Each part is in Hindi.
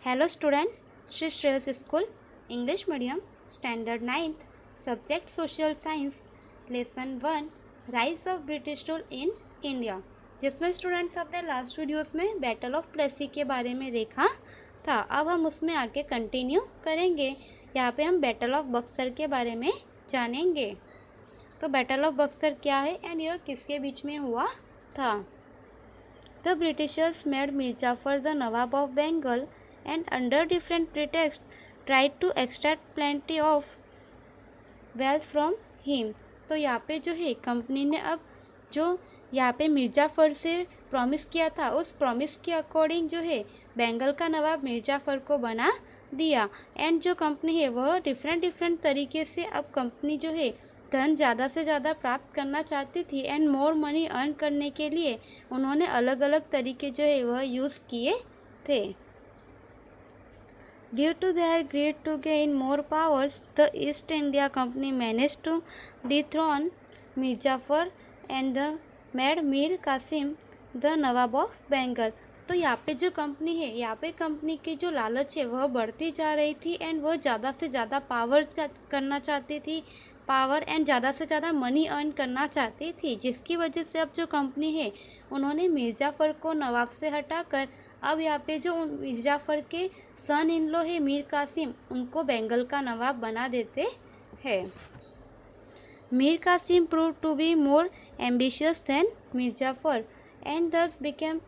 Hello students, Shri Shreyas School, English Medium, Standard 9th, Subject Social Science, Lesson 1, Rise of British Rule in India, जिसमें स्टूडेंट्स अपने लास्ट वीडियोस में बैटल ऑफ प्लेसी के बारे में देखा था। अब हम उसमें आगे कंटिन्यू करेंगे। यहाँ पे हम बैटल ऑफ बक्सर के बारे में जानेंगे। तो बैटल ऑफ बक्सर क्या है एंड यह किसके बीच में हुआ था। The Britishers made Mir Jafar the Nawab of Bengal and under different pretexts tried to extract plenty of wealth from him। तो यहाँ पे जो है कंपनी ने अब जो यहाँ पे मिर्जाफर से प्रॉमिस किया था उस प्रॉमिस के अकॉर्डिंग जो है बंगाल का नवाब मिर्जाफर को बना दिया। एंड जो कंपनी है वह डिफरेंट तरीके से अब कंपनी जो है धन ज़्यादा से ज़्यादा प्राप्त करना चाहती थी एंड मोर मनी अर्न करने के लिए उन्होंने अलग अलग तरीके जो है वह यूज़ किए थे। Due to their greed to gain more powers, the East India Company managed to dethrone Mir Jafar and made Mir Qasim the Nawab of Bengal। तो यहाँ पे जो कंपनी है यहाँ पे कंपनी की जो लालच है वह बढ़ती जा रही थी एंड वह ज़्यादा से ज़्यादा पावर करना चाहती थी, पावर एंड ज़्यादा से ज़्यादा मनी अर्न करना चाहती थी, जिसकी वजह से अब जो कंपनी है उन्होंने मिर्जाफर को नवाब से हटाकर अब यहाँ पे जो मिर्जाफर के सन इन लॉ है मीर कासिम उनको बंगाल का नवाब बना देते हैं। Mir Qasim prove to be more ambitious then Mir Jafar and दस became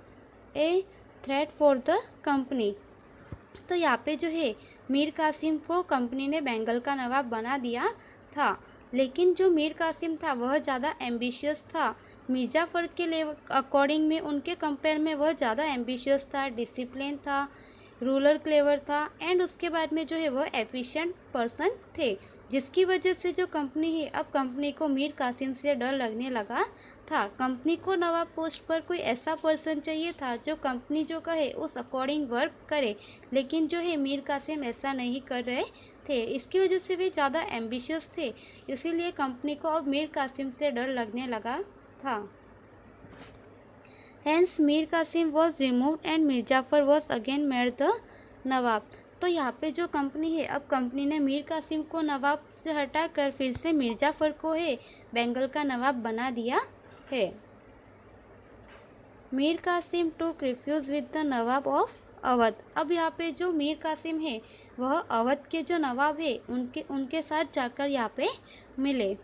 a threat for the company. तो यहाँ पे जो है मीर कासिम को कंपनी ने बंगाल का नवाब बना दिया था, लेकिन जो मीर कासिम था वह ज़्यादा एम्बिशियस था। मिर्जाफर के अकॉर्डिंग में उनके कंपेयर में वह ज़्यादा एम्बिशियस था, डिसिप्लिन था, रूलर क्लेवर था एंड उसके बाद में जो है वह एफिशिएंट पर्सन थे, जिसकी वजह से जो कंपनी है अब कंपनी को मीर कासिम से डर लगने लगा था। कंपनी को नवाब पोस्ट पर कोई ऐसा पर्सन चाहिए था जो कंपनी जो कहे उस अकॉर्डिंग वर्क करे, लेकिन जो है मीर कासिम ऐसा नहीं कर रहे थे। इसकी वजह से वे ज़्यादा एम्बिशियस थे, इसीलिए कंपनी को अब मीर कासिम से डर लगने लगा था। Hence Mir Qasim was removed and Mir Jafar was again made the नवाब। तो यहाँ पे जो कंपनी है अब कंपनी ने मीर कासिम को नवाब से हटाकर फिर से मिर्जाफर को है बंगाल का नवाब बना दिया है। Mir Qasim took refuge with the nawab of Awadh. अब यहाँ पे जो मीर कासिम है वह अवध के जो नवाब है उनके साथ जाकर यहाँ पे मिले।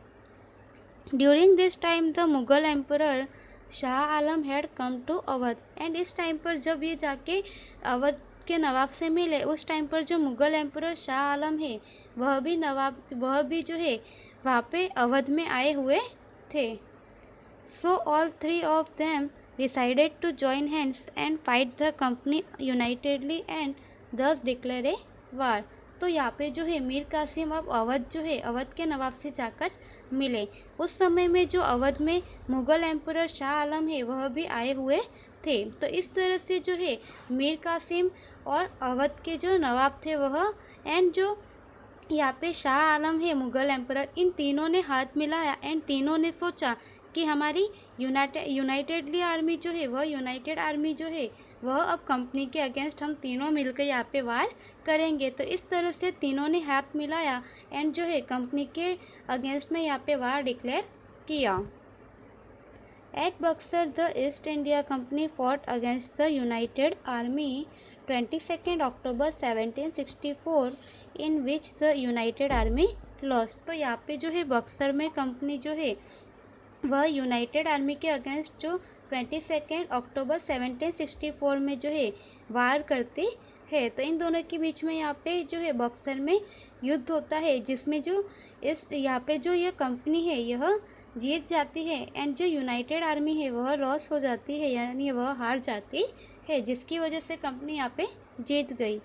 During this time the Mughal emperor Shah Alam had come to Awadh. And इस टाइम पर जब ये जाके अवध के नवाब से मिले उस टाइम पर जो मुगल एम्परर शाह आलम है वह भी जो है वहाँ पे अवध में आए हुए थे। So all three of them decided to join hands and fight the company unitedly and thus declare a war. तो यहाँ पे जो है मीर कासिम अब अवध जो है अवध के नवाब से जाकर मिले। उस समय में जो अवध में मुगल एम्परर शाह आलम है वह भी आए हुए थे। तो इस तरह से जो है मीर कासिम और अवध के जो नवाब थे वह एंड जो यहाँ पे शाह आलम है मुगल एम्परर, इन तीनों ने हाथ मिलाया एंड तीनों ने सोचा कि हमारी यूनाइटेडली आर्मी जो है वह यूनाइटेड आर्मी जो है वह अब कंपनी के अगेंस्ट हम तीनों मिलकर यहाँ पे वार करेंगे। तो इस तरह से तीनों ने हाथ मिलाया एंड जो है कंपनी के अगेंस्ट में यहाँ पे वार डिक्लेयर किया। At Buxar the East India Company fought against the united army 22 October 1764 in which the united army lost. तो यहाँ पे जो है बक्सर में कंपनी जो है वह यूनाइटेड आर्मी के अगेंस्ट जो 22 अक्टूबर 1764 में जो है वार करती है। तो इन दोनों के बीच में यहाँ पे जो है बक्सर में युद्ध होता है, जिसमें जो इस यहाँ पे जो यह कंपनी है यह जीत जाती है एंड जो यूनाइटेड आर्मी है वह लॉस हो जाती है, यानी वह हार जाती है, जिसकी वजह से कंपनी यहाँ पे जीत गई।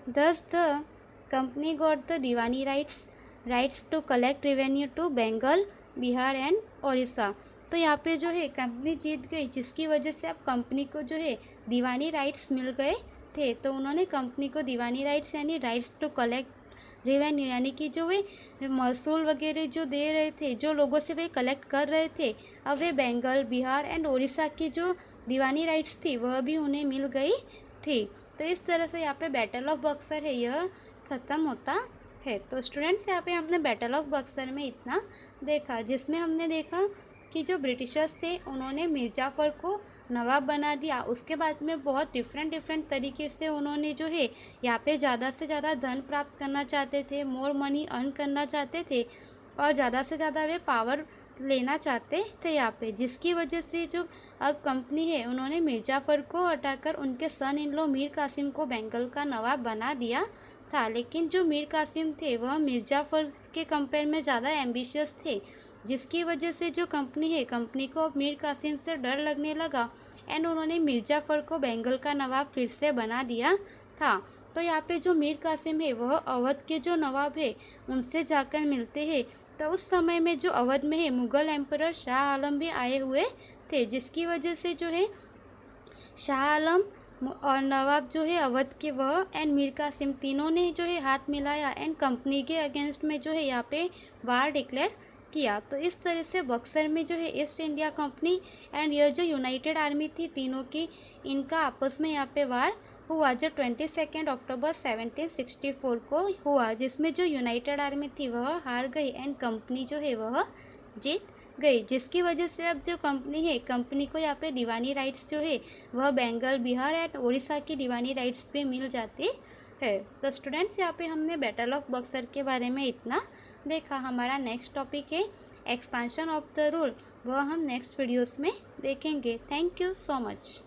Thus the company got the diwani rights to collect revenue to Bengal, Bihar and Orissa. तो यहाँ पे जो है कंपनी जीत गई, जिसकी वजह से अब कंपनी को जो है दीवानी राइट्स मिल गए थे। तो उन्होंने कंपनी को दीवानी राइट्स यानी राइट्स टू कलेक्ट रेवेन्यू यानी कि जो वे महसूल वगैरह जो दे रहे थे, जो लोगों से वे कलेक्ट कर रहे थे, अब वे बंगाल, बिहार एंड उड़ीसा की जो दीवानी राइट्स थी वह भी उन्हें मिल गई थी। तो तो इस तरह से यहाँ पे बैटल ऑफ बक्सर है यह ख़त्म होता है। तो स्टूडेंट्स यहाँ पे हमने बैटल ऑफ बक्सर में इतना देखा, जिसमें हमने देखा कि जो ब्रिटिशर्स थे उन्होंने मिर्ज़ाफ़र को नवाब बना दिया। उसके बाद में बहुत डिफरेंट तरीके से उन्होंने जो है यहाँ पे ज़्यादा से ज़्यादा धन प्राप्त करना चाहते थे, मोर मनी अर्न करना चाहते थे और ज़्यादा से ज़्यादा वे पावर लेना चाहते थे यहाँ पे, जिसकी वजह से जो अब कंपनी है उन्होंने मिर्ज़ाफ़र को हटाकर उनके सन इन लॉ मीर कासिम को बंगाल का नवाब बना दिया था। लेकिन जो मीर कासिम थे वह मिर्ज़ाफ़र के कंपेयर में ज़्यादा एम्बिशियस थे, जिसकी वजह से जो कंपनी है कंपनी को अब मीर कासिम से डर लगने लगा एंड उन्होंने मिर्ज़ाफ़र को बंगाल का नवाब फिर से बना दिया था। तो यहाँ पे जो मीर कासिम है वह अवध के जो नवाब है उनसे जाकर मिलते हैं। तो उस समय में जो अवध में है मुग़ल एम्परर शाह आलम भी आए हुए थे, जिसकी वजह से जो है शाह आलम और नवाब जो है अवध के वह एंड मीर कासिम तीनों ने जो है हाथ मिलाया एंड कंपनी के अगेंस्ट में जो है यहाँ पे वार डिक्लेयर किया। तो इस तरह से बक्सर में जो है ईस्ट इंडिया कंपनी एंड यह जो यूनाइटेड आर्मी थी तीनों की, इनका आपस में यहाँ पे वार हुआ जो 22 अक्टूबर 1764 को हुआ, जिसमें जो यूनाइटेड आर्मी थी वह हार गई एंड कंपनी जो है वह जीत गई, जिसकी वजह से अब जो कंपनी है कंपनी को यहाँ पे दीवानी राइट्स जो है वह बंगाल, बिहार एंड उड़ीसा की दीवानी राइट्स पे मिल जाती है। तो स्टूडेंट्स यहाँ पे हमने बैटल ऑफ बक्सर के बारे में इतना देखा। हमारा नेक्स्ट टॉपिक है एक्सपेंशन ऑफ द रूल, वह हम नेक्स्ट वीडियोस में देखेंगे। Thank you so much.